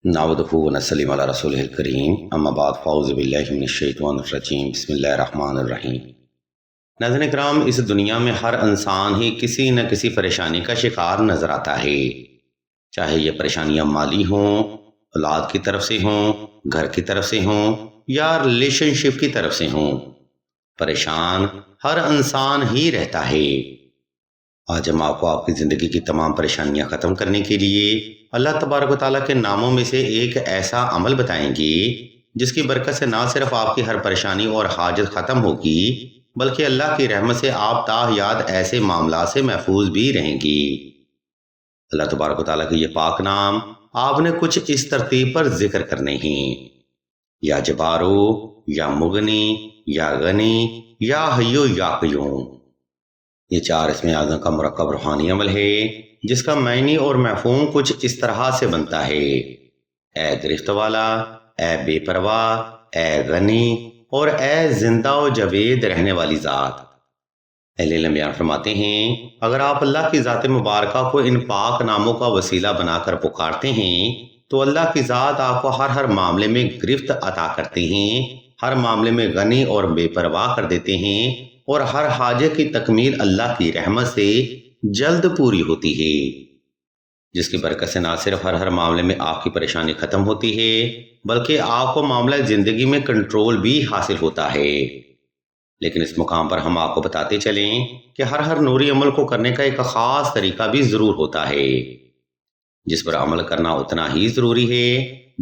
نعوذ و نسلم علی رسول الکریم اما بعد فاعوذ باللہ من الشیطان الرجیم بسم اللہ الرحمن الرحیم۔ ناظرین کرام، اس دنیا میں ہر انسان ہی کسی نہ کسی پریشانی کا شکار نظر آتا ہے، چاہے یہ پریشانیاں مالی ہوں، اولاد کی طرف سے ہوں، گھر کی طرف سے ہوں یا ریلیشن شپ کی طرف سے ہوں۔ پریشان ہر انسان ہی رہتا ہے۔ آج ہم آپ کو آپ کی زندگی کی تمام پریشانیاں ختم کرنے کے لیے اللہ تبارک و تعالیٰ کے ناموں میں سے ایک ایسا عمل بتائیں گے جس کی برکت سے نہ صرف آپ کی ہر پریشانی اور حاجت ختم ہوگی بلکہ اللہ کی رحمت سے آپ تا حیات ایسے معاملات سے محفوظ بھی رہیں گی۔ اللہ تبارک و تعالیٰ کے یہ پاک نام آپ نے کچھ اس ترتیب پر ذکر کرنے ہیں: یا جبارو، یا مغنی، یا غنی، یا حیو یا قیوم۔ یہ چار اسم اعظم کا مرکب روحانی عمل ہے جس کا معنی اور مفہوم کچھ اس طرح سے بنتا ہے: اے گرفت والا، اے بے پرواہ، اے غنی اور اے زندہ و جاوید رہنے والی ذات۔ اہل علم بیان فرماتے ہیں اگر آپ اللہ کی ذات مبارکہ کو ان پاک ناموں کا وسیلہ بنا کر پکارتے ہیں تو اللہ کی ذات آپ کو ہر معاملے میں گرفت عطا کرتے ہیں، ہر معاملے میں غنی اور بے پرواہ کر دیتے ہیں اور ہر حاجت کی تکمیل اللہ کی رحمت سے جلد پوری ہوتی ہے، جس کی برکت سے نہ صرف ہر معاملے میں آپ کی پریشانی ختم ہوتی ہے بلکہ آپ کو معاملہ زندگی میں کنٹرول بھی حاصل ہوتا ہے۔ لیکن اس مقام پر ہم آپ کو بتاتے چلیں کہ ہر نوری عمل کو کرنے کا ایک خاص طریقہ بھی ضرور ہوتا ہے جس پر عمل کرنا اتنا ہی ضروری ہے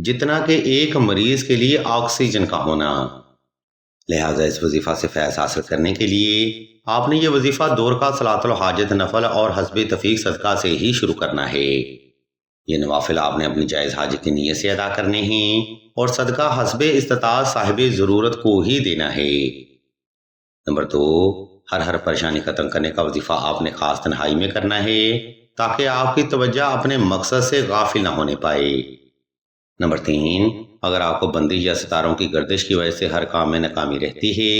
جتنا کہ ایک مریض کے لیے آکسیجن کا ہونا۔ لہٰذا اس وظیفہ سے فیض حاصل کرنے کے لیے آپ نے یہ وظیفہ دو رکعت صلاۃ الحاجت نفل اور حسب تفیق صدقہ سے ہی شروع کرنا ہے۔ یہ نوافل آپ نے اپنی جائز حاجت کی نیت سے ادا کرنے ہیں اور صدقہ حسب استطاعت صاحب ضرورت کو ہی دینا ہے۔ نمبر 2، ہر پریشانی ختم کرنے کا وظیفہ آپ نے خاص تنہائی میں کرنا ہے تاکہ آپ کی توجہ اپنے مقصد سے غافل نہ ہونے پائے۔ نمبر 3، اگر آپ کو بندش یا ستاروں کی گردش کی وجہ سے ہر کام میں ناکامی رہتی ہے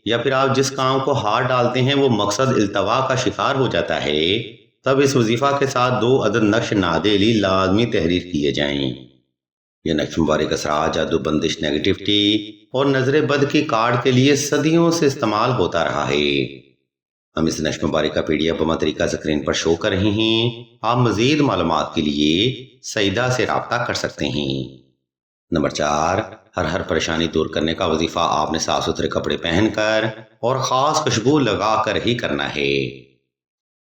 یا پھر آپ جس کام کو ہاتھ ڈالتے ہیں وہ مقصد التوا کا شکار ہو جاتا ہے، تب اس وظیفہ کے ساتھ 2 عدد نقش نادیلی لازمی تحریر کیے جائیں۔ یہ نقش مبارک اثرات، جادو، بندش، نیگیٹیوٹی اور نظر بد کی کارڈ کے لیے صدیوں سے استعمال ہوتا رہا ہے۔ ہم اس نقش مبارک کا PDF بما طریقہ سکرین پر شو کر رہے ہیں۔ آپ مزید معلومات کے لیے سیدہ سے رابطہ کر سکتے ہیں۔ نمبر 4، ہر پریشانی دور کرنے کا وظیفہ آپ نے صاف ستھرے کپڑے پہن کر اور خاص خوشبو لگا کر ہی کرنا ہے۔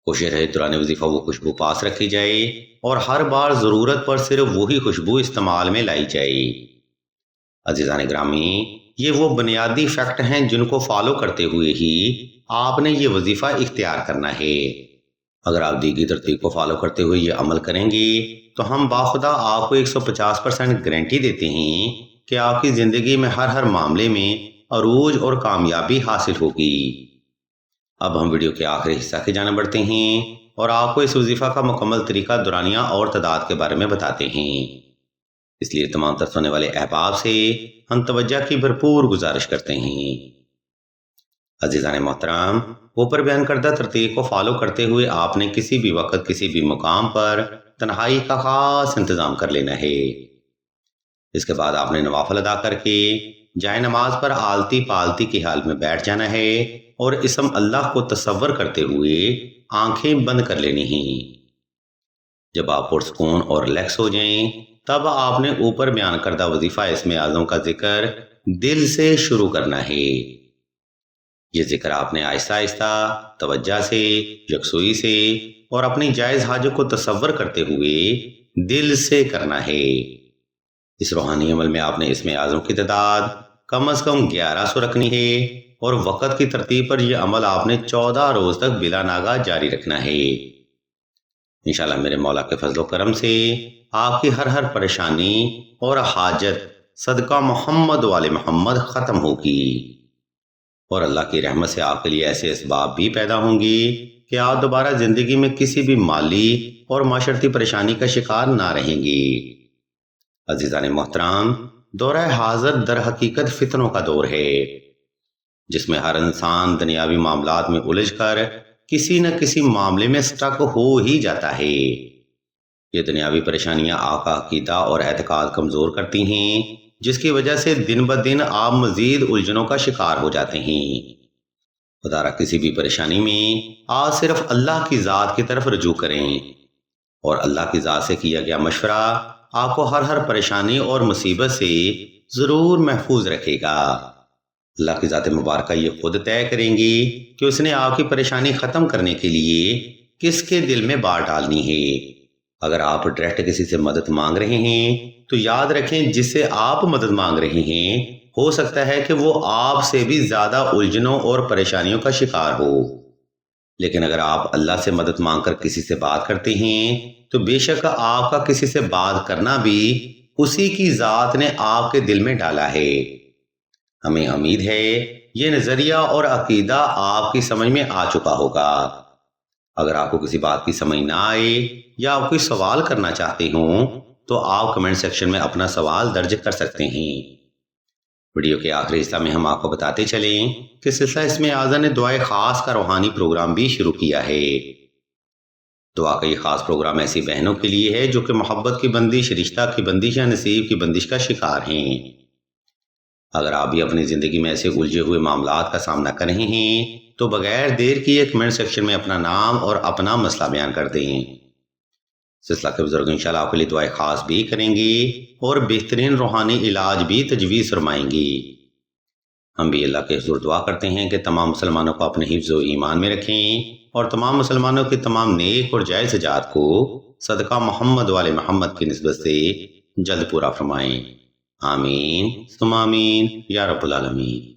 کوشش رہے دوران وظیفہ وہ خوشبو پاس رکھی جائے اور ہر بار ضرورت پر صرف وہی خوشبو استعمال میں لائی جائے۔ عزیزان گرامی، یہ وہ بنیادی فیکٹ ہیں جن کو فالو کرتے ہوئے ہی آپ نے یہ وظیفہ اختیار کرنا ہے۔ اگر آپ دی گئی ترتیب کو فالو کرتے ہوئے یہ عمل کریں گے تو ہم باخدا آپ کو 150% گارنٹی دیتے ہیں کہ آپ کی زندگی میں ہر معاملے میں عروج اور کامیابی حاصل ہوگی۔ اب ہم ویڈیو کے آخری حصہ کی جانب بڑھتے ہیں اور آپ کو اس وظیفہ کا مکمل طریقہ، دورانیہ اور تعداد کے بارے میں بتاتے ہیں۔ اس لیے تمام تر سننے والے احباب سے ہم توجہ کی بھرپور گزارش کرتے ہیں۔ عزیزان محترم، اوپر بیان کردہ ترتیب کو فالو کرتے ہوئے آپ نے کسی بھی وقت کسی بھی مقام پر تنہائی کا خاص انتظام کر لینا ہے۔ اس کے بعد آپ نے نوافل ادا کر کے جائے نماز پر آلتی پالتی کی حال میں بیٹھ جانا ہے اور اسم اللہ کو تصور کرتے ہوئے آنکھیں بند کر لینی ہیں۔ جب آپ پرسکون اور ریلیکس ہو جائیں تب آپ نے اوپر بیان کردہ وظیفہ اسم اعظم کا ذکر دل سے شروع کرنا ہے۔ یہ ذکر آپ نے آہستہ آہستہ، توجہ سے، یکسوئی سے اور اپنی جائز حاجت کو تصور کرتے ہوئے دل سے کرنا ہے۔ اس روحانی عمل میں آپ نے اسم اعظم کی تعداد کم از کم 1100 رکھنی ہے اور وقت کی ترتیب پر یہ عمل آپ نے 14 روز تک بلا ناغہ جاری رکھنا ہے۔ انشاءاللہ میرے مولا کے فضل و کرم سے آپ کی ہر پریشانی اور حاجت صدقہ محمد وال محمد ختم ہوگی اور اللہ کی رحمت سے آپ کے لیے ایسے اسباب بھی پیدا ہوں گی کہ آپ دوبارہ زندگی میں کسی بھی مالی اور معاشرتی پریشانی کا شکار نہ رہیں گی۔ عزیزان محترم، دورہ حاضر در حقیقت فتنوں کا دور ہے جس میں ہر انسان دنیاوی معاملات میں الجھ کر کسی نہ کسی معاملے میں سٹک ہو ہی جاتا ہے۔ یہ دنیاوی پریشانیاں آپ کا عقیدہ اور اعتقاد کمزور کرتی ہیں، جس کی وجہ سے دن بدن آپ مزید الجھنوں کا شکار ہو جاتے ہیں۔ خدا را کسی بھی پریشانی میں آپ صرف اللہ کی ذات کی طرف رجوع کریں، اور اللہ کی ذات سے کیا گیا مشورہ آپ کو ہر پریشانی اور مصیبت سے ضرور محفوظ رکھے گا۔ اللہ کی ذات مبارکہ یہ خود طے کریں گی کہ اس نے آپ کی پریشانی ختم کرنے کے لیے کس کے دل میں بات ڈالنی ہے۔ اگر آپ ڈائریکٹ کسی سے مدد مانگ رہے ہیں تو یاد رکھیں جس سے آپ مدد مانگ رہے ہیں ہو سکتا ہے کہ وہ آپ سے بھی زیادہ الجھنوں اور پریشانیوں کا شکار ہو، لیکن اگر آپ اللہ سے مدد مانگ کر کسی سے بات کرتے ہیں تو بے شک آپ کا کسی سے بات کرنا بھی اسی کی ذات نے آپ کے دل میں ڈالا ہے۔ ہمیں امید ہے یہ نظریہ اور عقیدہ آپ کی سمجھ میں آ چکا ہوگا۔ اگر آپ کو کسی بات کی سمجھ نہ آئے یا آپ کوئی سوال کرنا چاہتے ہوں تو آپ کمنٹ سیکشن میں اپنا سوال درج کر سکتے ہیں۔ ویڈیو کے آخری حصہ میں ہم آپ کو بتاتے چلیں کہ سلسلہ اسم اعظم نے دعائے خاص کا روحانی پروگرام بھی شروع کیا ہے۔ دعا کا یہ خاص پروگرام ایسی بہنوں کے لیے ہے جو کہ محبت کی بندش، رشتہ کی بندش یا نصیب کی بندش کا شکار ہیں۔ اگر آپ بھی اپنی زندگی میں ایسے الجھے ہوئے معاملات کا سامنا کر رہے ہیں تو بغیر دیر کیے کمنٹ سیکشن میں اپنا نام اور اپنا مسئلہ بیان کر دیں۔ سلسلہ کے بزرگ انشاءاللہ آپ کے لیے دعائیں خاص بھی کریں گی اور بہترین روحانی علاج بھی تجویز فرمائیں گی۔ ہم بھی اللہ کے حضور دعا کرتے ہیں کہ تمام مسلمانوں کو اپنے حفظ و ایمان میں رکھیں اور تمام مسلمانوں کے تمام نیک اور جائز حاجات کو صدقہ محمد والے محمد کی نسبت سے جلد پورا فرمائیں۔ آمین ثم آمین یا رب العالمین۔